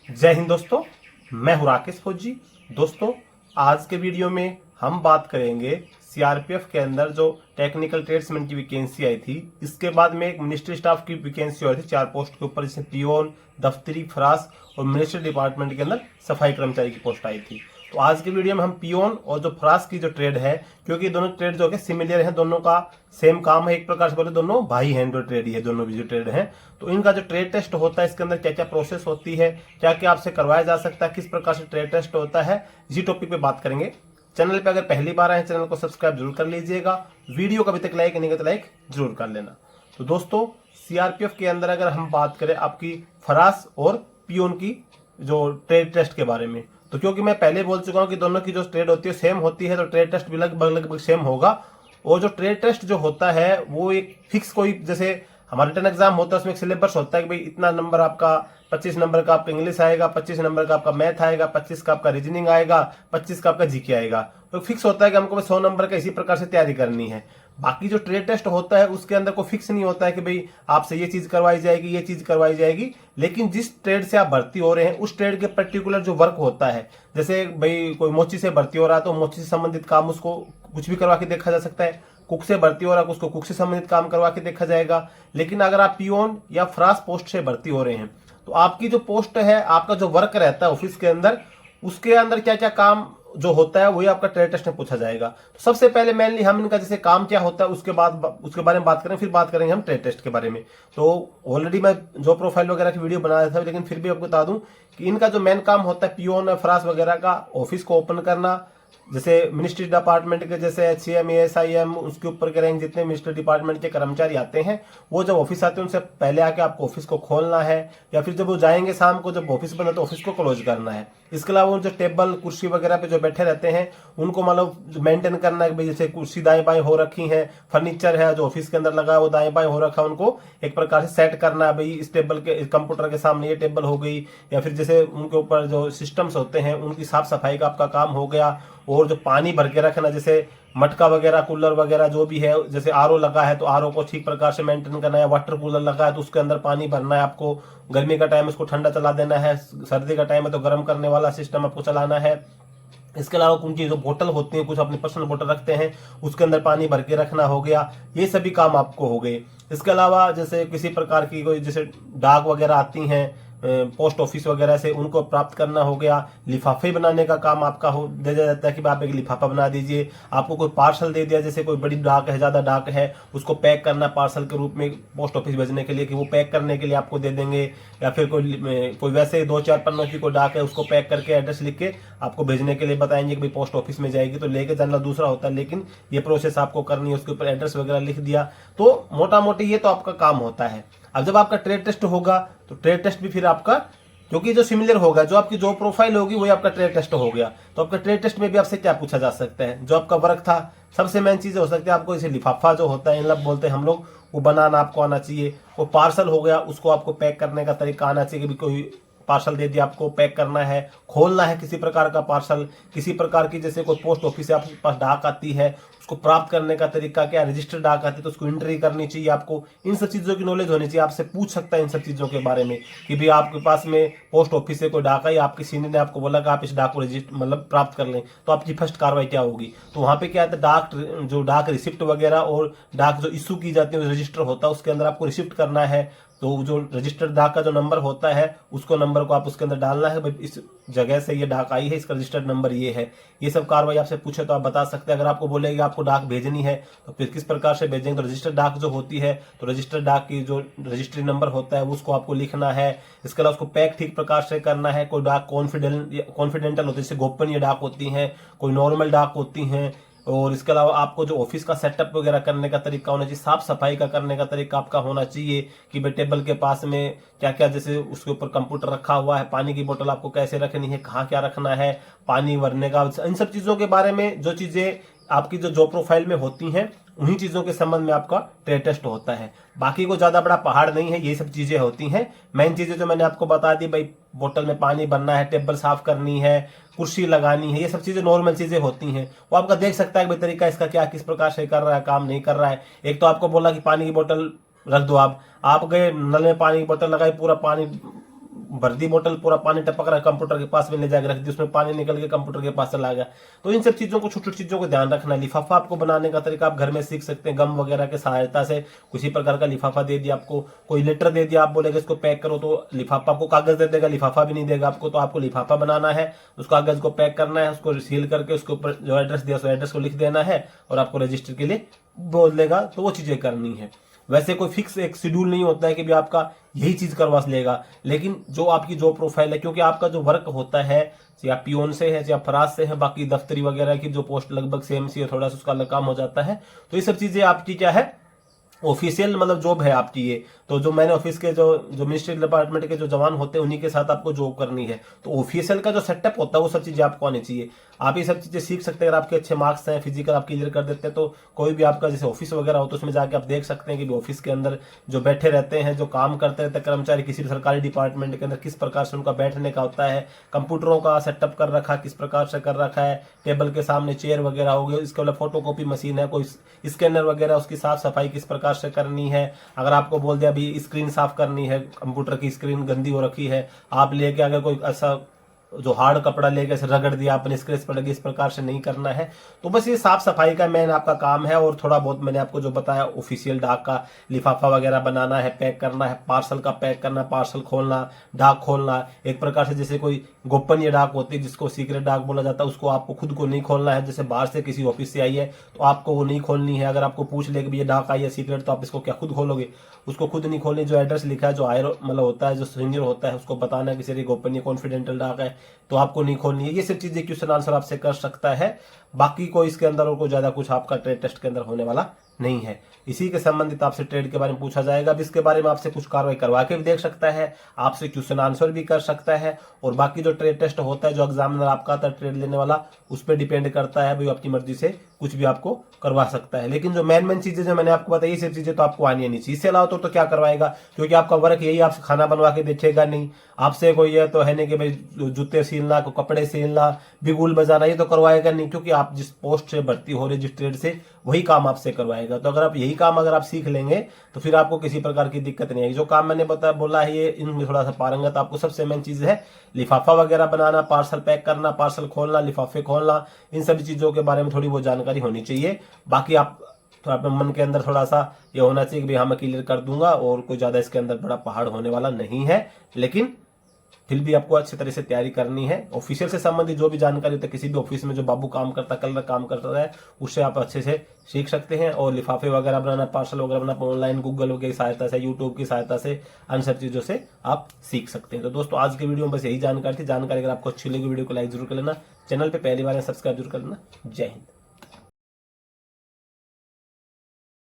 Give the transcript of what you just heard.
जय हिंद दोस्तों, मैं हूं राकेश फौजी। दोस्तों, आज के वीडियो में हम बात करेंगे सीआरपीएफ के अंदर जो टेक्निकल ट्रेड्समैन की वैकेंसी आई थी। इसके बाद में एक मिनिस्ट्री स्टाफ की वैकेंसी आई थी 4 पोस्ट के ऊपर, जिसमें पियोन, दफ्तरी, फरास और मिनिस्ट्री डिपार्टमेंट के अंदर सफाई कर्मचारी की पोस्ट आई थी। तो आज के वीडियो में हम पियोन और जो फरास की जो ट्रेड है, क्योंकि दोनों ट्रेड जो है सिमिलर है, दोनों का सेम काम है, एक प्रकार से बोले दोनों भाई हैं, जो ट्रेड ही है, दोनों भी जो ट्रेड हैं। तो इनका जो ट्रेड टेस्ट होता है, इसके अंदर क्या क्या प्रोसेस होती है, क्या क्या आपसे करवाया जा सकता है, किस प्रकार से ट्रेड टेस्ट होता है, इसी टॉपिक पे बात करेंगे। चैनल पे अगर पहली बार आए चैनल को सब्सक्राइब जरूर कर लीजिएगा। वीडियो को अभी तक लाइक नहीं किया तो लाइक जरूर कर लेना। तो दोस्तों, सीआरपीएफ के अंदर अगर हम बात करें आपकी फरास और पियोन की जो ट्रेड टेस्ट के बारे में, तो क्योंकि मैं पहले बोल चुका हूं कि दोनों की जो ट्रेड होती है सेम होती है, तो ट्रेड टेस्ट भी लगभग सेम होगा। और जो ट्रेड टेस्ट जो होता है वो एक फिक्स, कोई जैसे हमारा रिटन एग्जाम होता है उसमें एक सिलेबस होता है कि भाई इतना नंबर आपका 25 नंबर का आपका इंग्लिश आएगा, 25 नंबर का आपका मैथ आएगा, 25 का आपका रीजनिंग आएगा, 25 का आपका जीके आएगा। तो फिक्स होता है कि हमको 100 नंबर का इसी प्रकार से तैयारी करनी है। बाकी जो ट्रेड टेस्ट होता है उसके अंदर कोई फिक्स नहीं होता है कि भाई आपसे ये चीज करवाई जाएगी, ये चीज करवाई जाएगी, लेकिन जिस ट्रेड से आप भर्ती हो रहे हैं उस ट्रेड के पर्टिकुलर जो वर्क होता है, जैसे भाई कोई मोची से भर्ती हो रहा है तो मोची से संबंधित काम उसको कुछ भी करवा के देखा जा सकता है, कुक से भर्ती हो रहा है उसको कुक से संबंधित काम करवा के देखा जाएगा। लेकिन अगर आप पियोन या फ्रास पोस्ट से भर्ती हो रहे हैं तो आपकी जो पोस्ट है, आपका जो वर्क रहता है ऑफिस के अंदर, उसके अंदर क्या क्या काम जो होता है वही आपका ट्रेड टेस्ट में पूछा जाएगा। तो सबसे पहले मेनली हम इनका जैसे काम क्या होता है उसके बाद उसके बारे में बात करें, फिर बात करेंगे हम ट्रेड टेस्ट के बारे में। तो ऑलरेडी मैं जो प्रोफाइल वगैरह की वीडियो बनाया था, लेकिन फिर भी आपको बता दूं कि इनका जो मेन काम होता है पियोन, फ्रास वगैरह का, ऑफिस को ओपन करना, जैसे मिनिस्ट्री डिपार्टमेंट के जैसे एचसीएम, एएसआईएम, उसके ऊपर के रैंक जितने मिनिस्ट्री डिपार्टमेंट के कर्मचारी आते हैं, वो जब ऑफिस आते हैं उनसे पहले आके आपको ऑफिस को खोलना है, या फिर जब वो जाएंगे शाम को, जब ऑफिस बंद है तो ऑफिस को क्लोज करना है। इसके अलावा जो टेबल कुर्सी वगैरह पे जो बैठे रहते हैं उनको मतलब मेंटेन करना है, जैसे कुर्सी दाएं बाएं हो रखी है, फर्नीचर है जो ऑफिस के अंदर लगा है वो दाएं बाएं हो रखा है, उनको एक प्रकार से सेट करना है। भाई इस टेबल के, कंप्यूटर के सामने ये टेबल हो गई, या फिर जैसे उनके ऊपर जो सिस्टम्स होते हैं उनकी साफ सफाई का आपका काम हो गया। और जो पानी भर के रखना, जैसे मटका वगैरह, कूलर वगैरह जो भी है, जैसे आरओ लगा है तो आरओ को ठीक प्रकार से मेंटेन करना है, वाटर कूलर लगा है तो उसके अंदर पानी भरना है आपको, गर्मी का टाइम उसको ठंडा चला देना है, सर्दी का टाइम है तो गर्म करने वाला सिस्टम आपको चलाना है। इसके अलावा उनकी जो बोतल होती है, कुछ अपनी पर्सनल बोतल रखते हैं उसके अंदर पानी भर के रखना हो गया, ये सभी काम आपको हो गए। इसके अलावा जैसे किसी प्रकार की कोई जैसे डाक वगैरह आती हैं पोस्ट ऑफिस वगैरह से, उनको प्राप्त करना हो गया। लिफाफे बनाने का काम आपका दे दिया जाता है कि आप एक लिफाफा बना दीजिए। आपको कोई पार्सल दे दिया, जैसे कोई बड़ी डाक है, ज्यादा डाक है, उसको पैक करना पार्सल के रूप में पोस्ट ऑफिस भेजने के लिए, कि वो पैक करने के लिए आपको दे देंगे। या फिर कोई वैसे 2-4 पन्नों की कोई डाक है, उसको पैक करके एड्रेस लिख के आपको भेजने के लिए बताएंगे कि भाई पोस्ट ऑफिस में जाएगी, तो लेके जाना दूसरा होता है, लेकिन ये प्रोसेस आपको करनी है। उसके ऊपर एड्रेस वगैरह लिख दिया, तो मोटा मोटी ये तो आपका काम होता है। अब जब आपका ट्रेड टेस्ट होगा तो ट्रेड टेस्ट भी फिर आपका, क्योंकि जो सिमिलर होगा, जो आपकी जो प्रोफाइल होगी वही आपका ट्रेड टेस्ट हो गया। तो आपका ट्रेड टेस्ट में भी आपसे क्या पूछा जा सकता है, जो आपका वर्क था, सबसे मेन चीज हो सकती है आपको इसे लिफाफा जो होता है, इनलब बोलते हैं हम लोग, वो बनाना आपको आना चाहिए। वो पार्सल हो गया, उसको आपको पैक करने का तरीका आना चाहिए कि कोई पार्सल दे दिया, आपको पैक करना है, खोलना है किसी प्रकार का पार्सल, किसी प्रकार की जैसे कोई पोस्ट ऑफिस से आपके पास डाक आती है, उसको प्राप्त करने का तरीका क्या, रजिस्टर डाक आती है तो उसको एंट्री करनी चाहिए आपको। इन सब चीजों की नॉलेज होनी चाहिए। आपसे पूछ सकता है इन सब चीजों के बारे में कि भाई आपके पास में पोस्ट ऑफिस से कोई डाक आई, आपके सीनियर ने आपको बोला कि आप इस डाक को रजिस्टर मतलब प्राप्त कर लें, तो आपकी फर्स्ट कार्रवाई क्या होगी। तो वहां पे क्या है, डाक रिसिप्ट वगैरह और डाक जो इशू की जाती है रजिस्टर होता है, उसके अंदर आपको रिसिप्ट करना है। तो जो रजिस्टर्ड डाक का जो नंबर होता है, उसको नंबर को आप उसके अंदर डालना है, भाई इस जगह से ये डाक आई है, इसका रजिस्टर्ड नंबर ये है। ये सब कार्रवाई आपसे पूछे तो आप बता सकते हैं। अगर आपको बोलेगी आपको डाक भेजनी है तो फिर किस प्रकार से भेजेंगे, तो रजिस्टर्ड डाक जो होती है, तो रजिस्टर्ड डाक की जो रजिस्ट्री नंबर होता है उसको आपको लिखना है। इसके अलावा उसको पैक ठीक प्रकार से करना है। कोई डाक कॉन्फिडेंटल होती है, जैसे गोपनीय डाक होती है, कोई नॉर्मल डाक होती है। और इसके अलावा आपको जो ऑफिस का सेटअप वगैरह करने का तरीका होना चाहिए, साफ सफाई का करने का तरीका आपका होना चाहिए कि भाई टेबल के पास में क्या क्या, जैसे उसके ऊपर कंप्यूटर रखा हुआ है, पानी की बोतल आपको कैसे रखनी है, कहाँ क्या रखना है, पानी भरने का, इन सब चीजों के बारे में जो चीजें आपकी जो जॉब प्रोफाइल में होती हैं, उन्हीं चीजों के संबंध में आपका ट्रेड टेस्ट होता है। बाकी को ज्यादा बड़ा पहाड़ नहीं है, ये सब चीजें होती हैं। मेन चीजें जो मैंने आपको बता दी, भाई बोतल में पानी भरना है, टेबल साफ करनी है, कुर्सी लगानी है, ये सब चीजें नॉर्मल चीजें होती हैं। वो आपका देख सकता है भाई तरीका इसका क्या, किस प्रकार से कर रहा है, काम नहीं कर रहा है। एक तो आपको बोला कि पानी की बोतल रख दो, आप गए नल में पानी की बोतल लगाई, पूरा पानी भर दी बोतल, पूरा पानी टपक रहा है, कंप्यूटर के पास में ले जाकर रख दी, उसमें पानी निकल के कंप्यूटर के पास चला गया। तो इन सब चीजों को, छोटी छोटी चीजों को ध्यान रखना। लिफाफा आपको बनाने का तरीका आप घर में सीख सकते हैं, गम वगैरह के सहायता से। किसी प्रकार का लिफाफा दे दिया आपको, कोई लेटर दे दिया, आप बोलेगा इसको पैक करो, तो लिफाफा आपको कागज दे देगा, लिफाफा भी नहीं देगा आपको। तो आपको लिफाफा बनाना है, उस कागज को पैक करना है, उसको सील करके उसके ऊपर जो एड्रेस दिया उस एड्रेस को लिख देना है और आपको रजिस्टर के लिए बोल देगा। तो वो चीजें करनी है। वैसे कोई फिक्स एक शेड्यूल नहीं होता है कि भी आपका यही चीज करवा लेगा, लेकिन जो आपकी जॉब प्रोफाइल है, क्योंकि आपका जो वर्क होता है या पियोन से है या फराज से है, बाकी दफ्तरी वगैरह की जो पोस्ट लगभग सेम सी है, थोड़ा सा उसका अलग काम हो जाता है। तो ये सब चीजें आपकी क्या है, ऑफिशियल मतलब जॉब है आपकी ये। तो जो मैंने ऑफिस के जो मिनिस्ट्री डिपार्टमेंट के जो जवान होते हैं उन्हीं के साथ आपको जॉब करनी है। तो ऑफिशियल का जो सेटअप होता है वो सब चीजें आपको आनी चाहिए। आप ये सब चीजें सीख सकते हैं। अगर आपके अच्छे मार्क्स हैं, फिजिकल आप क्लियर कर देते हैं, तो कोई भी आपका जैसे ऑफिस वगैरह हो तो उसमें जाके आप देख सकते हैं कि ऑफिस के अंदर जो बैठे रहते हैं, जो काम करते रहते हैं कर्मचारी किसी भी सरकारी डिपार्टमेंट के अंदर, किस प्रकार से उनका बैठने का होता है, कंप्यूटरों का सेटअप कर रखा किस प्रकार से कर रखा है, टेबल के सामने चेयर वगैरह हो गए, इसके अलावा फोटोकॉपी मशीन है, कोई स्कैनर वगैरह, उसकी साफ सफाई किस प्रकार से करनी है। अगर आपको बोल दिया अभी स्क्रीन साफ करनी है, कंप्यूटर की स्क्रीन गंदी हो रखी है, आप लेके अगर कोई ऐसा जो हार्ड कपड़ा लेके रगड़ दिया आपने, स्क्रैच पड़ गई, इस प्रकार से नहीं करना है। तो बस ये साफ सफाई का मेन आपका काम है। और थोड़ा बहुत मैंने आपको जो बताया, ऑफिशियल डाक का लिफाफा वगैरह बनाना है, पैक करना है, पार्सल का पैक करना, पार्सल खोलना, डाक खोलना। एक प्रकार से जैसे कोई गोपनीय डाक होती है जिसको सीक्रेट डाक बोला जाता है, उसको आपको खुद को नहीं खोलना है। जैसे बाहर से किसी ऑफिस से आई है तो आपको वो नहीं खोलनी है। अगर आपको पूछ ले कि ये डाक आई है सीक्रेट, तो आप इसको क्या खुद खोलोगे? उसको खुद नहीं खोलनी। जो एड्रेस लिखा है, जो हायर मतलब होता है, जो सीनियर होता है, उसको बताना है कि सर ये गोपनीय कॉन्फिडेंशियल डाक है, तो आपको नहीं खोलनी है। ये सब चीजें क्वेश्चन आंसर आपसे कर सकता है। बाकी कोई इसके अंदर और कोई ज्यादा कुछ आपका ट्रेड टेस्ट के अंदर होने वाला नहीं है। इसी के संबंधित आपसे ट्रेड के बारे में पूछा जाएगा। अब इसके बारे में आपसे कुछ कार्रवाई करवा के भी देख सकता है, आपसे क्वेश्चन आंसर भी कर सकता है। और बाकी जो ट्रेड टेस्ट होता है, जो एग्जामिनर आपका आता है ट्रेड लेने वाला, उस पर डिपेंड करता है भाई, अपनी मर्जी से कुछ भी आपको करवा सकता है। लेकिन जो मेन चीजें जो मैंने आपको बताई, ये सब चीजें तो आपको आनी नहीं चाहिए। इससे अलावा तो क्या करवाएगा, क्योंकि आपका वर्क यही, आपसे खाना बनवा के देखेगा नहीं, आपसे कोई ये तो है नहीं कि भाई जूते सीलना, कपड़े सीलना, बिगुल बजाना, ये तो करवाएगा नहीं। क्योंकि आप जिस पोस्ट से भर्ती हो रहे, जिस ट्रेड से, वही काम आपसे करवाएगा। तो अगर आप यही काम अगर आप सीख लेंगे तो फिर आपको किसी प्रकार की दिक्कत नहीं आएगी। जो काम मैंने बोला है, ये इनमें थोड़ा सा पारंगत आपको सबसे मेन चीज है लिफाफा वगैरह बनाना, पार्सल पैक करना, पार्सल खोलना, लिफाफे खोलना, इन सभी चीजों के बारे में थोड़ी बहुत जानकारी होनी चाहिए। बाकी आप थोड़ा अपने मन के अंदर थोड़ा सा ये होना चाहिए कि भाई हाँ मैं क्लियर कर दूंगा, और कोई ज्यादा इसके अंदर बड़ा पहाड़ होने वाला नहीं है। लेकिन फिर भी आपको अच्छी तरह से तैयारी करनी है। ऑफिशियल से संबंधित जो भी जानकारी होती है, किसी भी ऑफिस में जो बाबू काम करता, कल काम करता है, उससे आप अच्छे से सीख सकते हैं। और लिफाफे वगैरह बनाना, पार्सल वगैरह बनाना, ऑनलाइन गूगल की सहायता से, यूट्यूब की सहायता से, अन सब चीजों से आप सीख सकते हैं। तो दोस्तों आज की वीडियो में बस यही जानकारी थी। जानकारी अगर आपको अच्छी लगी, वीडियो को लाइक जरूर कर लेना, चैनल पर पहली बार सब्सक्राइब जरूर कर लेना। जय हिंद।